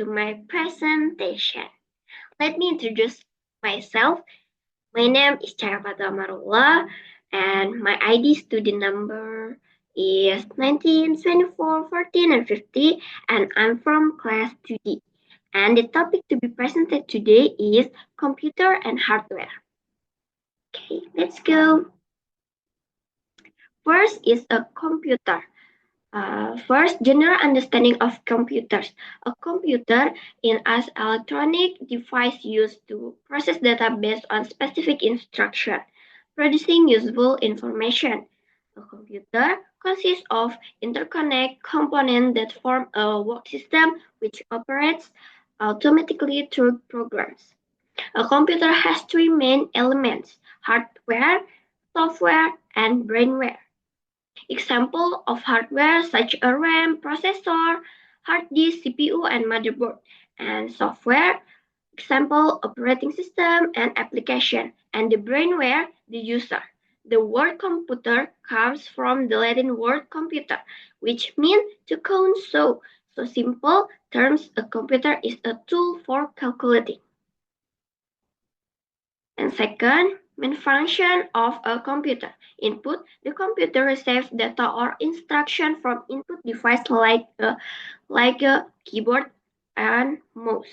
to my presentation. Let me introduce myself. My name is Charafata Amarullah and my ID student number is 19, 24, 14, and 50 and I'm from class 2D. And the topic to be presented today is computer and hardware. Okay, let's go. First is a computer. First, general understanding of computers. A computer is an electronic device used to process data based on specific instruction, producing useful information. A computer consists of interconnect components that form a work system which operates automatically through programs. A computer has three main elements: hardware, software, and brainware. Example of hardware such as RAM, processor, hard disk, CPU, and motherboard. And software, example operating system and application. And the brainware, the user. The word computer comes from the Latin word computer, which means to count. So simple terms, a computer is a tool for calculating. And second, main function of a computer. Input, the computer receives data or instruction from input device like a keyboard and mouse.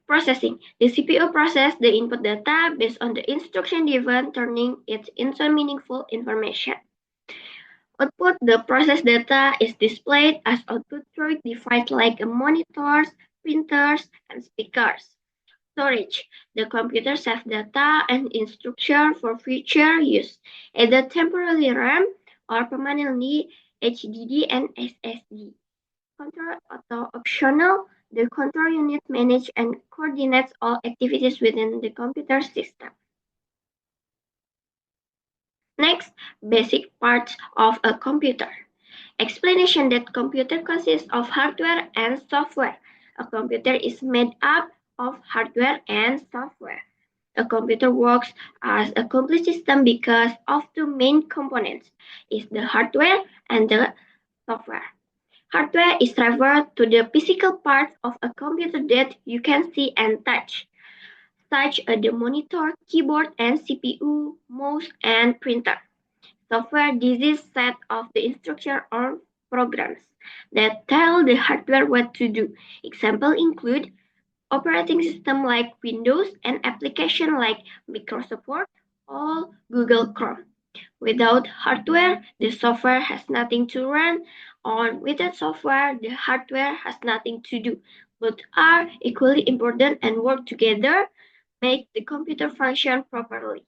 Processing, the CPU processes the input data based on the instruction given, turning it into meaningful information. Output, the processed data is displayed as output through devices like monitors, printers, and speakers. Storage, the computer saves data and instruction for future use, either temporarily RAM or permanently HDD and SSD. Control auto optional, the control unit manages and coordinates all activities within the computer system. Next, basic parts of a computer. Explanation that computer consists of hardware and software. A computer is made up of hardware and software. A computer works as a complete system because of two main components, is the hardware and the software. Hardware is referred to the physical parts of a computer that you can see and touch, such as the monitor, keyboard, and CPU, mouse, and printer. Software, this is set of the instructions or programs that tell the hardware what to do. Examples include operating system like Windows and application like Microsoft Word or Google Chrome. Without hardware, the software has nothing to run on. Without software, the hardware has nothing to do. Both are equally important and work together, make the computer function properly.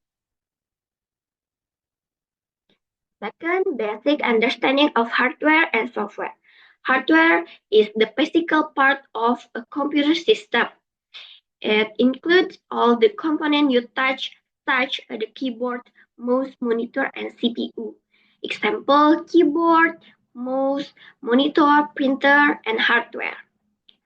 Second, basic understanding of hardware and software. Hardware is the physical part of a computer system. It includes all the components you touch, such as the keyboard, mouse, monitor, and CPU. Example, keyboard, mouse, monitor, printer, and hardware.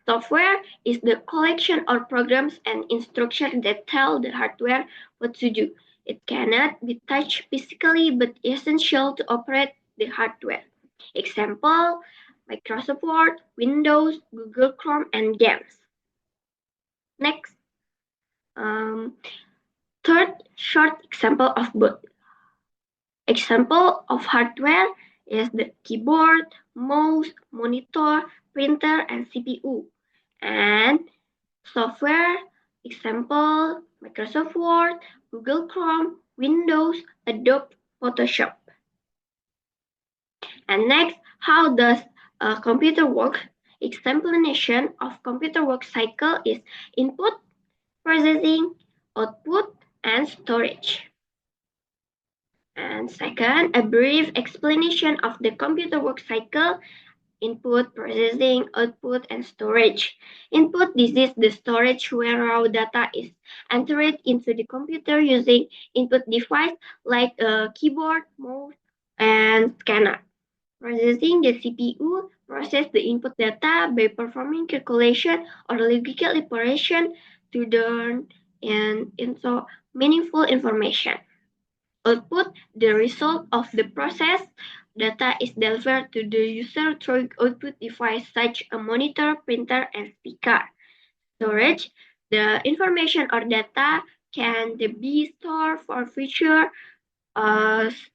Software is the collection of programs and instructions that tell the hardware what to do. It cannot be touched physically but is essential to operate the hardware. Example, Microsoft Word, Windows, Google Chrome, and games. Next, third short example of both. Example of hardware is the keyboard, mouse, monitor, printer, and CPU. And software, example, Microsoft Word, Google Chrome, Windows, Adobe Photoshop. And next, how does a computer work? Explanation of computer work cycle is input, processing, output, and storage. And second, a brief explanation of the computer work cycle: input, processing, output, and storage. Input, this is the storage where raw data is entered into the computer using input device like a keyboard, mouse, and scanner. Processing, the CPU process the input data by performing calculation or logical operation to turn into meaningful information. Output, the result of the process data is delivered to the user through output device such as a monitor, printer, and speaker. Storage, the information or data can be stored for future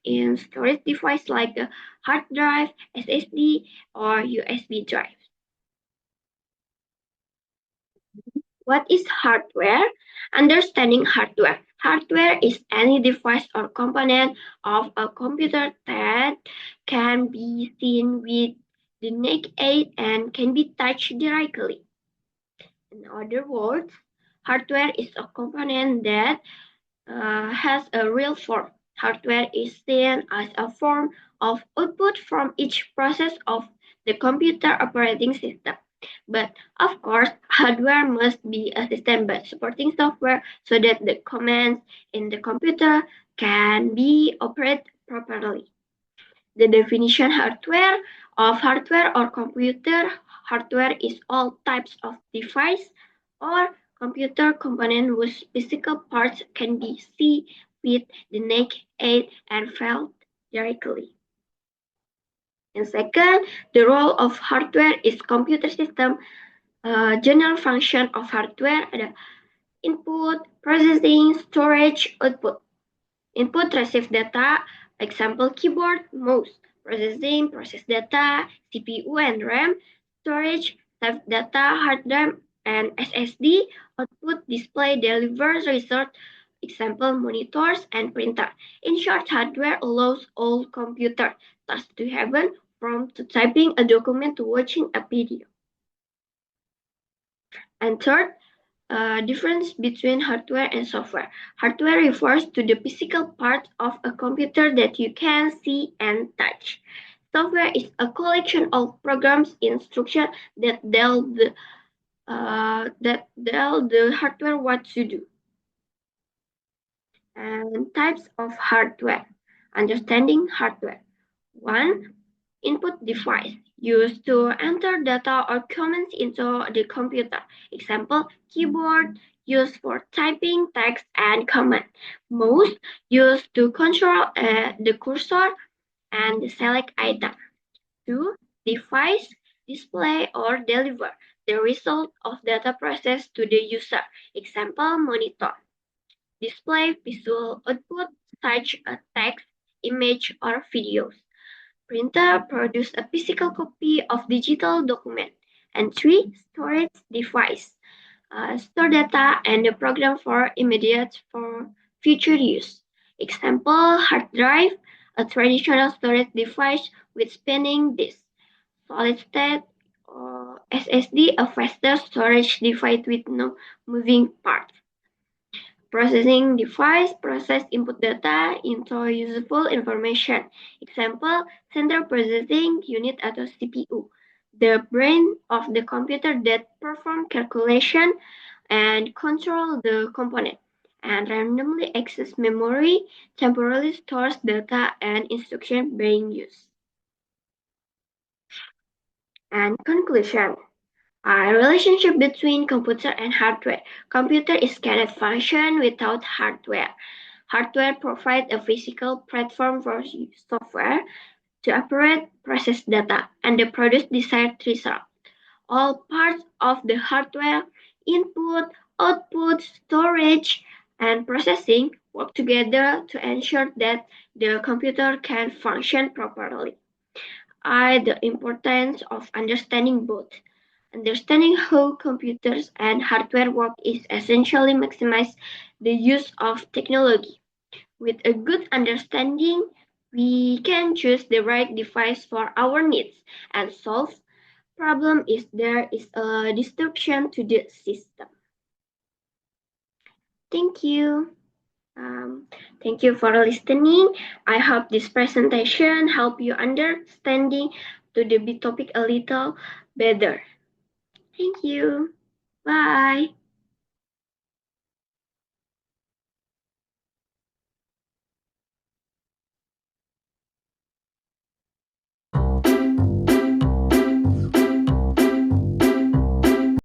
in storage device like a hard drive, SSD, or USB drive. What is hardware? Understanding hardware. Hardware is any device or component of a computer that can be seen with the naked eye and can be touched directly. In other words, hardware is a component that has a real form. Hardware is seen as a form of output from each process of the computer operating system. But of course, hardware must be a system but supporting software so that the commands in the computer can be operated properly. The definition of hardware or computer hardware is all types of device or computer component whose physical parts can be seen with the naked eye and felt directly. And second, the role of hardware is computer system. General function of hardware ada input, processing, storage, output. Input receive data, example keyboard, mouse. Processing, process data, CPU and RAM. Storage, save data, hard drive, and SSD. Output, display, delivers result, example monitors and printer. In short, hardware allows all computer tasks to happen from to typing a document to watching a video. And third, difference between hardware and software. Hardware refers to the physical part of a computer that you can see and touch. Software is a collection of programs, instructions that tell the hardware what to do. And types of hardware. Understanding hardware. 1. Input device used to enter data or comments into the computer. Example, keyboard used for typing text and command. Mouse used to control the cursor and select item. 2. Device display or deliver the result of data process to the user. Example, monitor. Display visual output such as text, image, or videos. Printer produce a physical copy of digital document. And 3. Storage device. Store data and the program for immediate for future use. Example, hard drive, a traditional storage device with spinning disk. Solid state or SSD, a faster storage device with no moving parts. Processing device process input data into useful information. Example, central processing unit atau CPU, the brain of the computer that perform calculation and control the component, and randomly access memory, temporarily stores data and instruction being used. And conclusion. A relationship between computer and hardware. Computer is cannot function without hardware. Hardware provides a physical platform for software to operate, process data, and produce desired result. All parts of the hardware, input, output, storage, and processing work together to ensure that the computer can function properly. The importance of understanding both. Understanding how computers and hardware work is essentially maximize the use of technology. With a good understanding, we can choose the right device for our needs and solve problem if there is a disruption to the system. Thank you. Thank you for listening. I hope this presentation help you understanding to the topic a little better. Thank you. Bye.